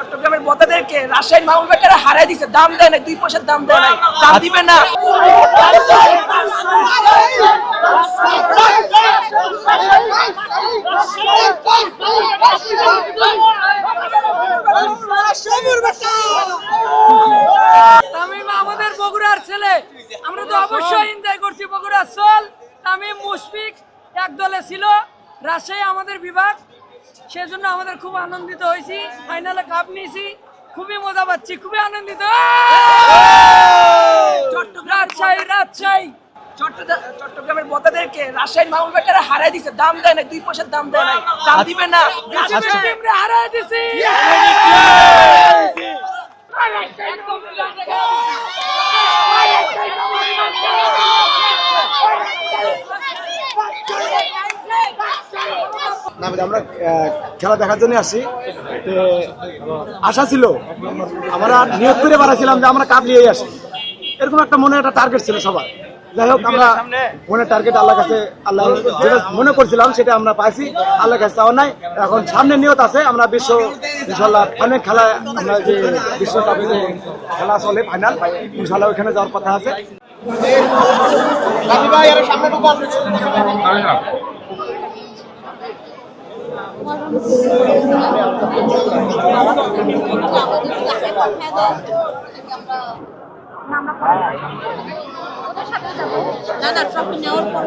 চট্টগ্রামের বতাদেরকে রাজশাহীর মামুন বেকারা হারাই দিছে, দাম দেয় না, 2 পয়সার দাম দেয় না, দাম দিবে না। তামিম আমাদের বগুড়ার ছেলে, আমরা তো অবশ্যই এনজয় করছি। বগুড়ার চল তামিম মুশফিক এক দলে ছিল, রাজশাহী আমাদের বিভাগ, সেজন্য আমাদের খুব আনন্দিত হয়েছি। ফাইনালে কাপ নিয়েছি, খুবই মজা পাচ্ছি, খুবই আনন্দিত। চট্টগ্রামের বতাদেরকে রাজশাহীর মামুন বেকারা হারাই দিছে, দাম দেয় না, 2 পয়সার দাম দেয় না, দাম দিবে না। হারাই দিছি। আমরা খেলা দেখার জন্য আসছি, আশা ছিল, আমরা নিয়োগ করে বাড়াইছিলাম যে আমরা কাপ নিয়েই আসি, এরকম একটা মনে একটা টার্গেট ছিল সবার। যাই হোক, আমরা মনের টার্গেট আল্লাহর কাছে, আল্লাহ যেটা মনে করছিলাম সেটা আমরা পাইছি, আল্লাহর কাছে চাওয়া নাই। এখন সামনে নিয়ত আছে, আমরা ইনশাল্লাহ অনেক খেলা, আমরা যে বিশ্বকাপে যে খেলা চলে ফাইনাল, ইনশাল্লাহ ওইখানে যাওয়ার কথা আছে। না না, ট্রফি নেওয়ার পর